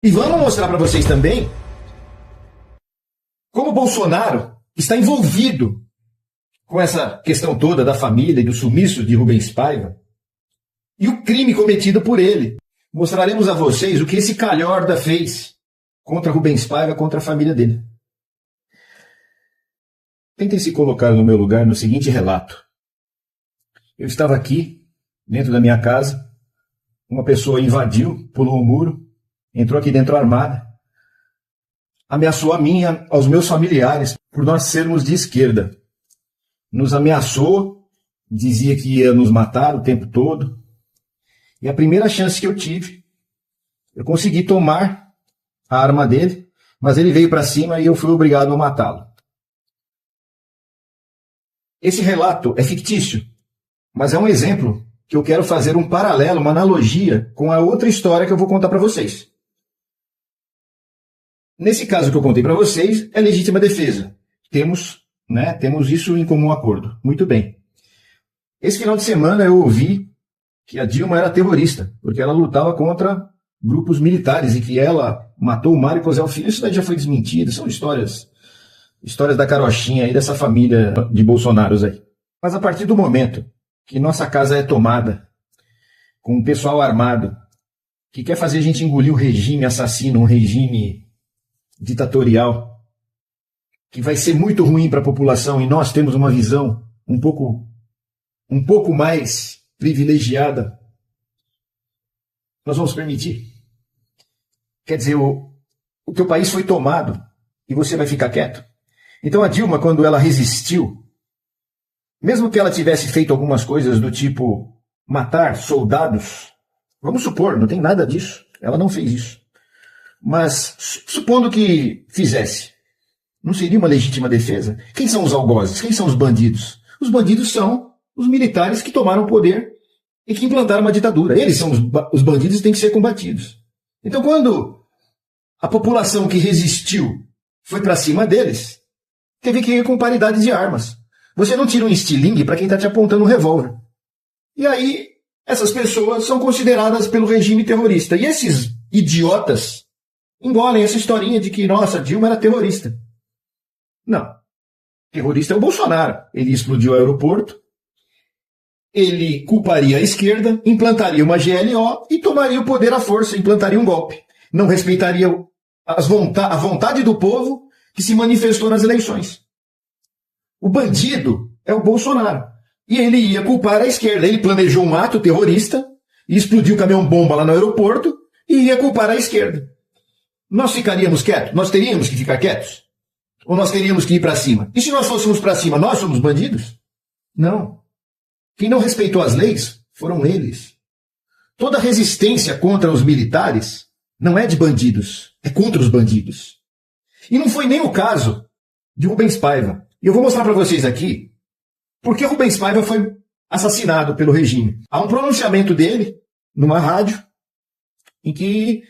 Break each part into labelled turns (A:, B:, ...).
A: E vamos mostrar para vocês também como o Bolsonaro está envolvido com essa questão toda da família e do sumiço de Rubens Paiva e o crime cometido por ele. Mostraremos a vocês o que esse calhorda fez contra Rubens Paiva, contra a família dele. Tentem se colocar no meu lugar no seguinte relato. Eu estava aqui, dentro da minha casa, uma pessoa invadiu, pulou o muro, entrou aqui dentro armada, ameaçou a mim e aos meus familiares por nós sermos de esquerda. Nos ameaçou, dizia que ia nos matar o tempo todo. E a primeira chance que eu tive, eu consegui tomar a arma dele, mas ele veio para cima e eu fui obrigado a matá-lo. Esse relato é fictício, mas é um exemplo que eu quero fazer um paralelo, uma analogia com a outra história que eu vou contar para vocês. Nesse caso que eu contei para vocês, é legítima defesa. Temos isso em comum acordo. Muito bem. Esse final de semana eu ouvi que a Dilma era terrorista, porque ela lutava contra grupos militares e que ela matou o Mário Cosel Filho. Isso daí já foi desmentido, são histórias da carochinha aí, dessa família de Bolsonaros aí. Mas a partir do momento que nossa casa é tomada com um pessoal armado que quer fazer a gente engolir um regime assassino, um regime ditatorial, que vai ser muito ruim para a população, e nós temos uma visão um pouco mais privilegiada, nós vamos permitir? Quer dizer, o teu país foi tomado e você vai ficar quieto? Então a Dilma, quando ela resistiu, mesmo que ela tivesse feito algumas coisas do tipo matar soldados, vamos supor, não tem nada disso, ela não fez isso. Mas supondo que fizesse, não seria uma legítima defesa? Quem são os algozes? Quem são os bandidos? Os bandidos são os militares que tomaram o poder e que implantaram uma ditadura. Eles são os bandidos e têm que ser combatidos. Então quando a população que resistiu foi para cima deles, teve que ir com paridade de armas. Você não tira um estilingue para quem está te apontando um revólver. E aí, essas pessoas são consideradas pelo regime terrorista. E esses idiotas engolem essa historinha de que, nossa, Dilma era terrorista. Não. Terrorista é o Bolsonaro. Ele explodiu o aeroporto, ele culparia a esquerda, implantaria uma GLO e tomaria o poder à força, implantaria um golpe. Não respeitaria a vontade do povo que se manifestou nas eleições. O bandido é o Bolsonaro. E ele ia culpar a esquerda. Ele planejou um ato terrorista, explodiu o caminhão-bomba lá no aeroporto e ia culpar a esquerda. Nós ficaríamos quietos? Nós teríamos que ficar quietos? Ou nós teríamos que ir para cima? E se nós fôssemos para cima, nós somos bandidos? Não. Quem não respeitou as leis foram eles. Toda resistência contra os militares não é de bandidos, é contra os bandidos. E não foi nem o caso de Rubens Paiva. E eu vou mostrar para vocês aqui por que Rubens Paiva foi assassinado pelo regime. Há um pronunciamento dele numa rádio em que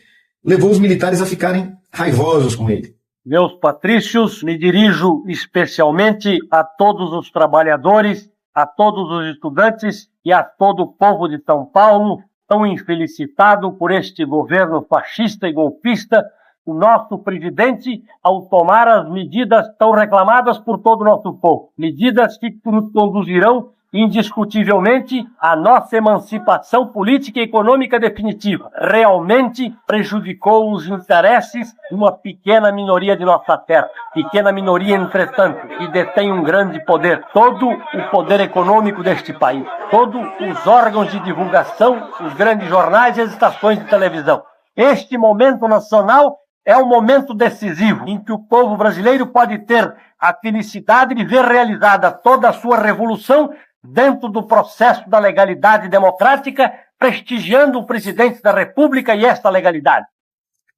A: levou os militares a ficarem raivosos com ele.
B: Meus patrícios, me dirijo especialmente a todos os trabalhadores, a todos os estudantes e a todo o povo de São Paulo, tão infelicitado por este governo fascista e golpista. O nosso presidente, ao tomar as medidas tão reclamadas por todo o nosso povo, medidas que nos conduzirão indiscutivelmente à nossa emancipação política e econômica definitiva, realmente prejudicou os interesses de uma pequena minoria de nossa terra, pequena minoria, entretanto, que detém um grande poder, todo o poder econômico deste país, todos os órgãos de divulgação, os grandes jornais e as estações de televisão. Este momento nacional é um momento decisivo em que o povo brasileiro pode ter a felicidade de ver realizada toda a sua revolução dentro do processo da legalidade democrática, prestigiando o presidente da República e esta legalidade.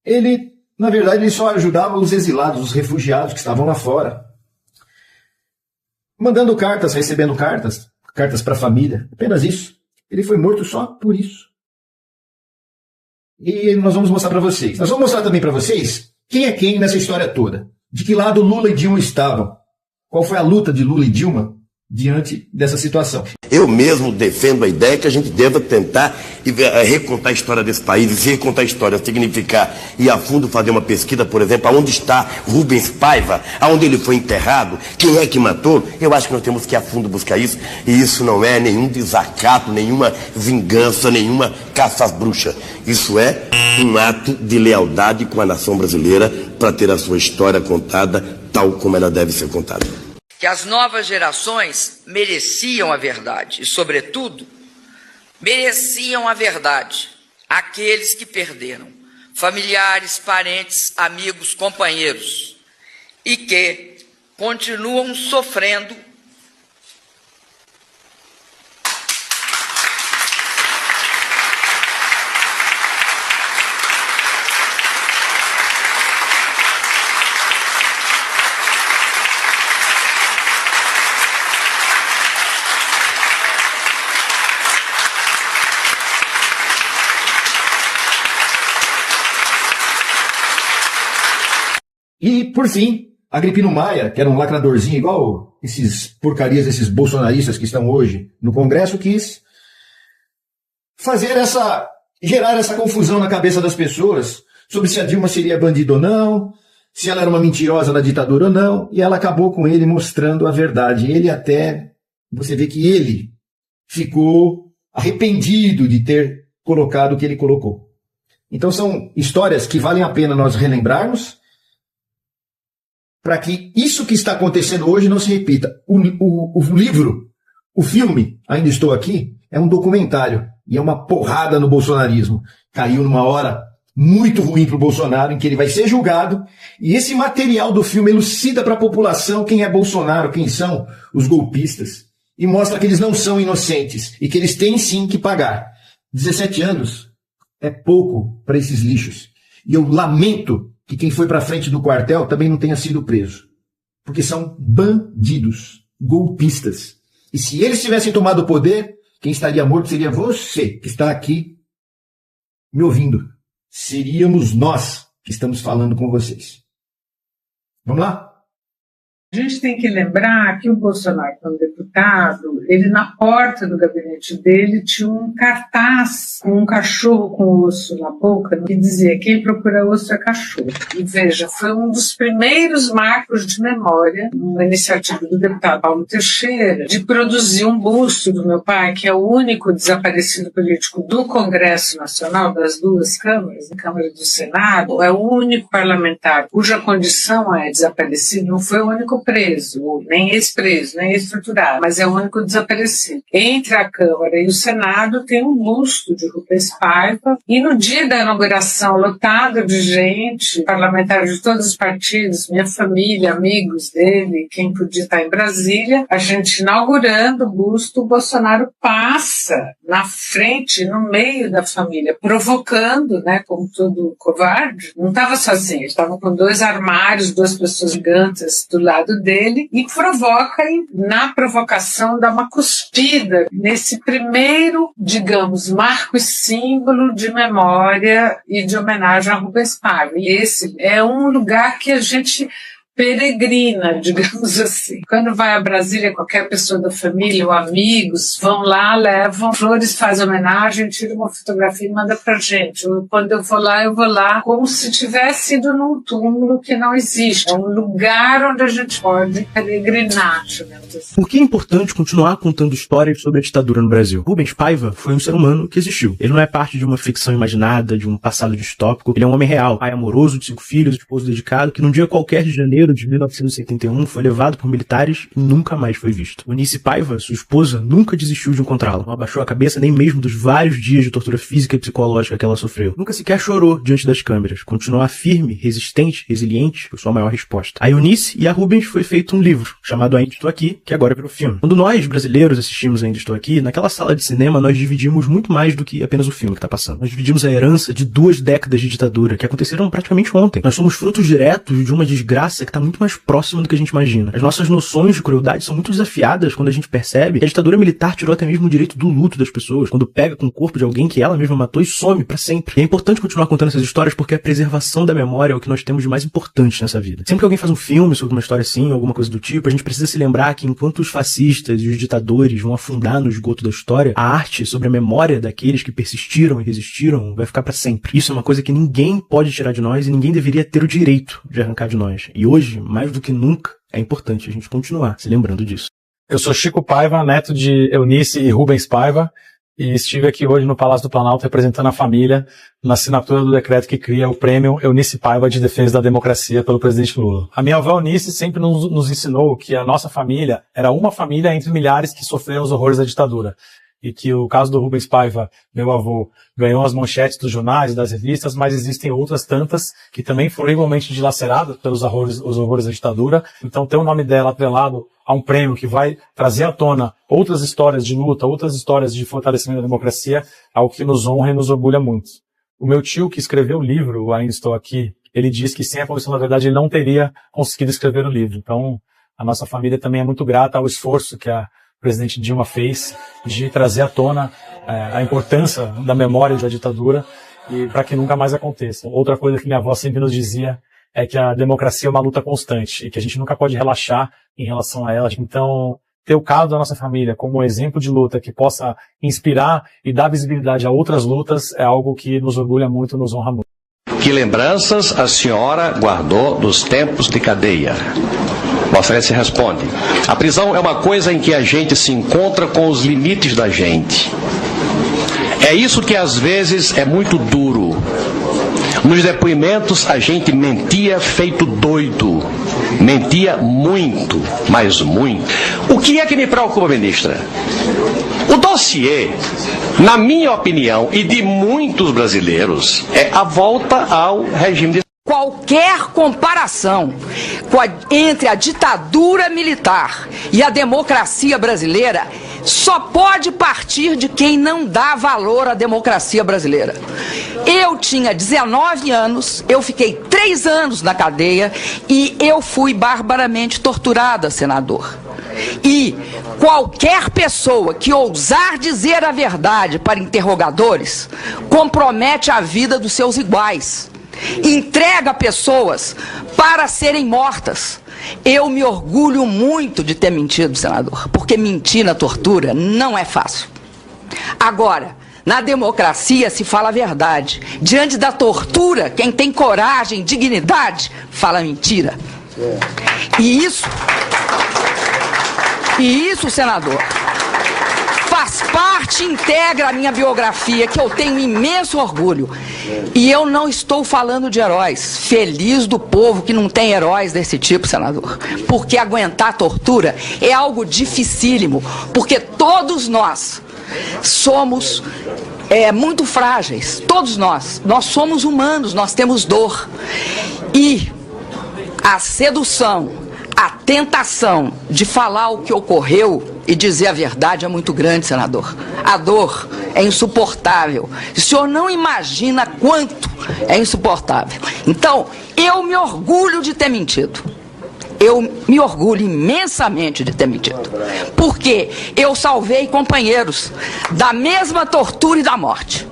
A: Ele, na verdade, ele só ajudava os exilados, os refugiados que estavam lá fora. Mandando cartas, recebendo cartas para a família, apenas isso. Ele foi morto só por isso. E nós vamos mostrar para vocês. Nós vamos mostrar também para vocês quem é quem nessa história toda. De que lado Lula e Dilma estavam. Qual foi a luta de Lula e Dilma diante dessa situação.
C: Eu mesmo defendo a ideia que a gente deva tentar recontar a história desse país. E se recontar a história significar ir a fundo fazer uma pesquisa, por exemplo, aonde está Rubens Paiva, aonde ele foi enterrado, quem é que matou, eu acho que nós temos que ir a fundo buscar isso. E isso não é nenhum desacato, nenhuma vingança, nenhuma caça às bruxas. Isso é um ato de lealdade com a nação brasileira para ter a sua história contada tal como ela deve ser contada.
D: Que as novas gerações mereciam a verdade e, sobretudo, mereciam a verdade aqueles que perderam familiares, parentes, amigos, companheiros e que continuam sofrendo
A: E, por fim, Agripino Maia, que era um lacradorzinho igual esses porcarias, esses bolsonaristas que estão hoje no Congresso, quis gerar essa confusão na cabeça das pessoas sobre se a Dilma seria bandida ou não, se ela era uma mentirosa da ditadura ou não, e ela acabou com ele mostrando a verdade. Você vê que ele ficou arrependido de ter colocado o que ele colocou. Então são histórias que valem a pena nós relembrarmos, para que isso que está acontecendo hoje não se repita. O livro, o filme, Ainda Estou Aqui, é um documentário e é uma porrada no bolsonarismo. Caiu numa hora muito ruim para o Bolsonaro, em que ele vai ser julgado, e esse material do filme elucida para a população quem é Bolsonaro, quem são os golpistas, e mostra que eles não são inocentes e que eles têm sim que pagar. 17 anos é pouco para esses lixos. E eu lamento que quem foi para frente do quartel também não tenha sido preso. Porque são bandidos, golpistas. E se eles tivessem tomado o poder, quem estaria morto seria você, que está aqui me ouvindo. Seríamos nós que estamos falando com vocês. Vamos lá?
E: A gente tem que lembrar que o Bolsonaro, como deputado, ele na porta do gabinete dele tinha um cartaz com um cachorro com osso na boca que dizia: quem procura osso é cachorro. E veja, foi um dos primeiros marcos de memória, uma iniciativa do deputado Paulo Teixeira, de produzir um busto do meu pai, que é o único desaparecido político do Congresso Nacional, das duas câmaras, a Câmara e do Senado, é o único parlamentar cuja condição é desaparecido, não foi o único preso, nem ex-preso, nem ex-torturado, mas é o único desaparecido. Entre a Câmara e o Senado tem um busto de Rubens Paiva, e no dia da inauguração, lotado de gente, parlamentares de todos os partidos, minha família, amigos dele, quem podia estar em Brasília, a gente inaugurando o busto, o Bolsonaro passa na frente, no meio da família, provocando, né, como todo covarde. Não estava sozinho, ele estava com 2 armários, 2 pessoas gigantes do lado dele, e provoca, e na provocação dá uma cuspida nesse primeiro, digamos, marco e símbolo de memória e de homenagem a Rubens Paiva. E esse é um lugar que a gente peregrina, digamos assim. Quando vai a Brasília, qualquer pessoa da família ou amigos vão lá, levam flores, fazem homenagem, tiram uma fotografia e manda pra gente. Quando eu vou lá como se tivesse ido num túmulo que não existe. É um lugar onde a gente pode peregrinar, digamos assim.
F: Por que é importante continuar contando histórias sobre a ditadura no Brasil? Rubens Paiva foi um ser humano que existiu. Ele não é parte de uma ficção imaginada, de um passado distópico. Ele é um homem real, pai amoroso de 5 filhos, esposo dedicado, que num dia qualquer de janeiro de 1971 foi levado por militares e nunca mais foi visto. Eunice Paiva, sua esposa, nunca desistiu de encontrá-lo. Não abaixou a cabeça nem mesmo dos vários dias de tortura física e psicológica que ela sofreu. Nunca sequer chorou diante das câmeras. Continuou firme, resistente, resiliente, foi sua maior resposta. A Eunice e a Rubens foi feito um livro, chamado Ainda Estou Aqui, que agora virou filme. Quando nós, brasileiros, assistimos Ainda Estou Aqui, naquela sala de cinema nós dividimos muito mais do que apenas o filme que está passando. Nós dividimos a herança de 2 décadas de ditadura, que aconteceram praticamente ontem. Nós somos frutos diretos de uma desgraça que está muito mais próxima do que a gente imagina. As nossas noções de crueldade são muito desafiadas quando a gente percebe que a ditadura militar tirou até mesmo o direito do luto das pessoas, quando pega com o corpo de alguém que ela mesma matou e some pra sempre. E é importante continuar contando essas histórias porque a preservação da memória é o que nós temos de mais importante nessa vida. Sempre que alguém faz um filme sobre uma história assim, alguma coisa do tipo, a gente precisa se lembrar que enquanto os fascistas e os ditadores vão afundar no esgoto da história, a arte sobre a memória daqueles que persistiram e resistiram vai ficar pra sempre. Isso é uma coisa que ninguém pode tirar de nós e ninguém deveria ter o direito de arrancar de nós. E hoje, mais do que nunca, é importante a gente continuar se lembrando disso.
G: Eu sou Chico Paiva, neto de Eunice e Rubens Paiva, e estive aqui hoje no Palácio do Planalto representando a família na assinatura do decreto que cria o Prêmio Eunice Paiva de Defesa da Democracia pelo presidente Lula. A minha avó Eunice sempre nos ensinou que a nossa família era uma família entre milhares que sofreram os horrores da ditadura. E que o caso do Rubens Paiva, meu avô, ganhou as manchetes dos jornais e das revistas, mas existem outras tantas que também foram igualmente dilaceradas pelos horrores da ditadura. Então ter o nome dela atrelado a um prêmio que vai trazer à tona outras histórias de luta, outras histórias de fortalecimento da democracia, algo que nos honra e nos orgulha muito. O meu tio, que escreveu o livro, o Ainda Estou Aqui, ele diz que sem a Comissão da Verdade ele não teria conseguido escrever o livro. Então a nossa família também é muito grata ao esforço que a presidente Dilma fez de trazer à tona a importância da memória da ditadura e para que nunca mais aconteça. Outra coisa que minha avó sempre nos dizia é que a democracia é uma luta constante e que a gente nunca pode relaxar em relação a ela. Então, ter o caso da nossa família como um exemplo de luta que possa inspirar e dar visibilidade a outras lutas é algo que nos orgulha muito e nos honra muito.
H: Que lembranças a senhora guardou dos tempos de cadeia? Vossa Excelência responde: a prisão é uma coisa em que a gente se encontra com os limites da gente. É isso que às vezes é muito duro. Nos depoimentos a gente mentia feito doido. Mentia muito, mas muito. O que é que me preocupa, ministra? O dossiê, na minha opinião e de muitos brasileiros, é a volta ao regime de...
D: Qualquer comparação entre a ditadura militar e a democracia brasileira só pode partir de quem não dá valor à democracia brasileira. Eu tinha 19 anos, eu fiquei 3 anos na cadeia e eu fui barbaramente torturada, senador. E qualquer pessoa que ousar dizer a verdade para interrogadores compromete a vida dos seus iguais. Entrega pessoas para serem mortas. Eu me orgulho muito de ter mentido, senador, porque mentir na tortura não é fácil. Agora, na democracia se fala a verdade. Diante da tortura, quem tem coragem, dignidade, fala mentira. E isso, senador, faz parte, integra a minha biografia, que eu tenho imenso orgulho. E eu não estou falando de heróis. Feliz do povo que não tem heróis desse tipo, senador. Porque aguentar a tortura é algo dificílimo. Porque todos nós somos muito frágeis. Todos nós. Nós somos humanos, nós temos dor. E a sedução, a tentação de falar o que ocorreu e dizer a verdade é muito grande, senador. A dor é insuportável. O senhor não imagina quanto é insuportável. Então, eu me orgulho de ter mentido. Eu me orgulho imensamente de ter mentido. Porque eu salvei companheiros da mesma tortura e da morte.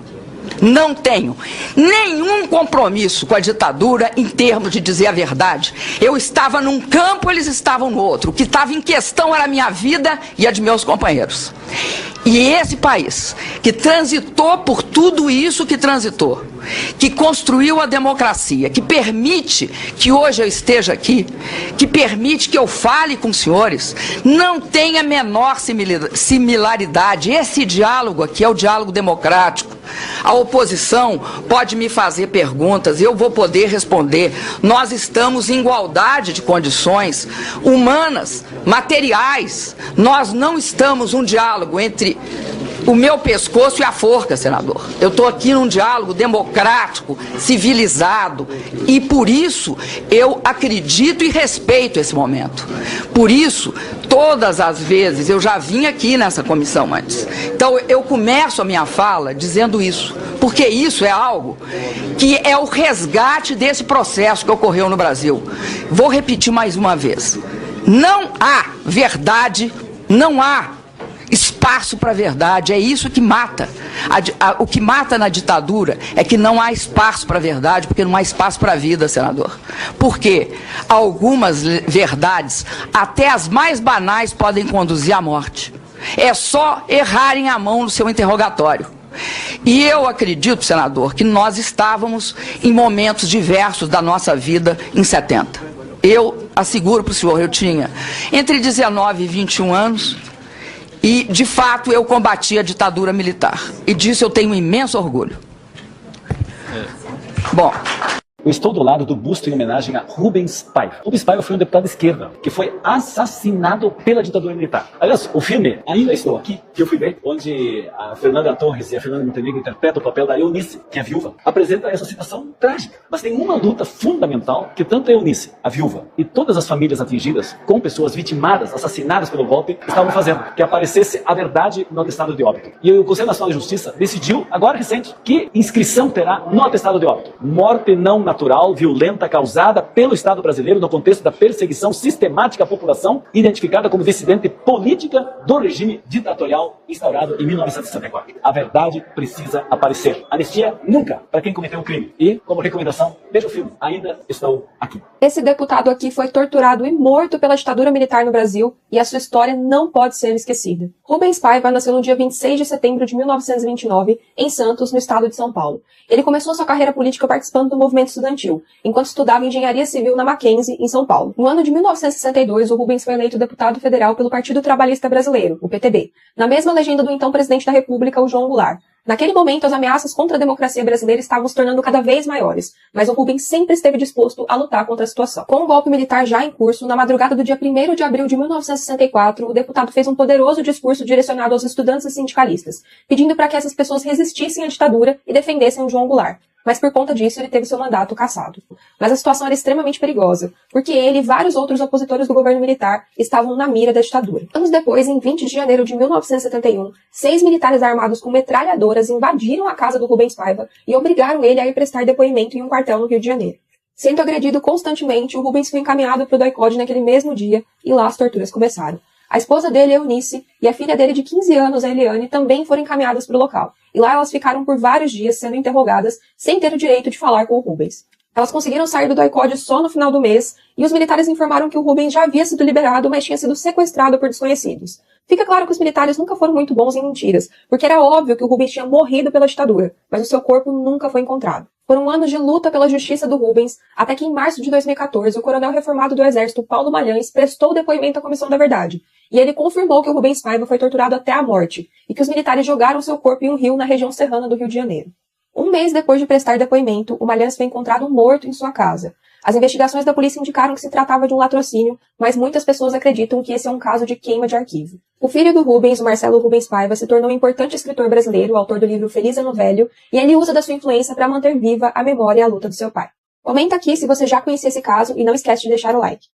D: Não tenho nenhum compromisso com a ditadura em termos de dizer a verdade. Eu estava num campo, eles estavam no outro. O que estava em questão era a minha vida e a de meus companheiros. E esse país, que transitou por tudo isso que transitou, que construiu a democracia, que permite que hoje eu esteja aqui, que permite que eu fale com os senhores, não tem a menor similaridade. Esse diálogo aqui é o diálogo democrático. A oposição pode me fazer perguntas, eu vou poder responder. Nós estamos em igualdade de condições humanas, materiais. Nós não estamos um diálogo entre o meu pescoço e a forca, senador. Eu estou aqui num diálogo democrático, civilizado, e por isso eu acredito e respeito esse momento. Por isso, todas as vezes, eu já vim aqui nessa comissão antes. Então, eu começo a minha fala dizendo isso, porque isso é algo que é o resgate desse processo que ocorreu no Brasil. Vou repetir mais uma vez. Não há verdade, não há espaço para a verdade, é isso que mata. O que mata na ditadura é que não há espaço para a verdade, porque não há espaço para a vida, senador. Porque algumas verdades, até as mais banais, podem conduzir à morte. É só errarem a mão no seu interrogatório. E eu acredito, senador, que nós estávamos em momentos diversos da nossa vida em 70. Eu asseguro para o senhor, eu tinha entre 19 e 21 anos, e, de fato, eu combati a ditadura militar. E disso eu tenho um imenso orgulho. Bom...
I: Eu estou do lado do busto em homenagem a Rubens Paiva. Rubens Paiva foi um deputado de esquerda que foi assassinado pela ditadura militar. Aliás, o filme Ainda Estou Aqui, que eu fui ver, onde a Fernanda Torres e a Fernanda Montenegro interpretam o papel da Eunice, que é a viúva, apresenta essa situação trágica. Mas tem uma luta fundamental que tanto a Eunice, a viúva, e todas as famílias atingidas com pessoas vitimadas, assassinadas pelo golpe, estavam fazendo, que aparecesse a verdade no atestado de óbito. E o Conselho Nacional de Justiça decidiu, agora recente, que inscrição terá no atestado de óbito. Morte não natural, violenta, causada pelo Estado brasileiro no contexto da perseguição sistemática à população, identificada como dissidente política do regime ditatorial instaurado em 1964. A verdade precisa aparecer. Anistia nunca para quem cometeu um crime. E, como recomendação, veja o filme Ainda Estou Aqui.
J: Esse deputado aqui foi torturado e morto pela ditadura militar no Brasil, e a sua história não pode ser esquecida. Rubens Paiva nasceu no dia 26 de setembro de 1929, em Santos, no estado de São Paulo. Ele começou sua carreira política participando do movimento estudantil, enquanto estudava engenharia civil na Mackenzie, em São Paulo. No ano de 1962, o Rubens foi eleito deputado federal pelo Partido Trabalhista Brasileiro, o PTB, na mesma legenda do então presidente da República, o João Goulart. Naquele momento, as ameaças contra a democracia brasileira estavam se tornando cada vez maiores, mas o Rubens sempre esteve disposto a lutar contra a situação. Com o golpe militar já em curso, na madrugada do dia 1º de abril de 1964, o deputado fez um poderoso discurso direcionado aos estudantes e sindicalistas, pedindo para que essas pessoas resistissem à ditadura e defendessem o João Goulart. Mas por conta disso ele teve seu mandato cassado. Mas a situação era extremamente perigosa, porque ele e vários outros opositores do governo militar estavam na mira da ditadura. Anos depois, em 20 de janeiro de 1971, 6 militares armados com metralhadoras invadiram a casa do Rubens Paiva e obrigaram ele a ir prestar depoimento em um quartel no Rio de Janeiro. Sendo agredido constantemente, o Rubens foi encaminhado para o DOI-CODE naquele mesmo dia, e lá as torturas começaram. A esposa dele, Eunice, e a filha dele de 15 anos, a Eliane, também foram encaminhadas para o local. E lá elas ficaram por vários dias sendo interrogadas, sem ter o direito de falar com o Rubens. Elas conseguiram sair do DOI-CODE só no final do mês, e os militares informaram que o Rubens já havia sido liberado, mas tinha sido sequestrado por desconhecidos. Fica claro que os militares nunca foram muito bons em mentiras, porque era óbvio que o Rubens tinha morrido pela ditadura, mas o seu corpo nunca foi encontrado. Foram anos de luta pela justiça do Rubens, até que em março de 2014, o coronel reformado do Exército, Paulo Malhães, prestou depoimento à Comissão da Verdade, e ele confirmou que o Rubens Paiva foi torturado até a morte, e que os militares jogaram seu corpo em um rio na região serrana do Rio de Janeiro. Um mês depois de prestar depoimento, o Malhães foi encontrado morto em sua casa. As investigações da polícia indicaram que se tratava de um latrocínio, mas muitas pessoas acreditam que esse é um caso de queima de arquivo. O filho do Rubens, o Marcelo Rubens Paiva, se tornou um importante escritor brasileiro, autor do livro Feliz Ano Velho, e ele usa da sua influência para manter viva a memória e a luta do seu pai. Comenta aqui se você já conhecia esse caso e não esquece de deixar o like.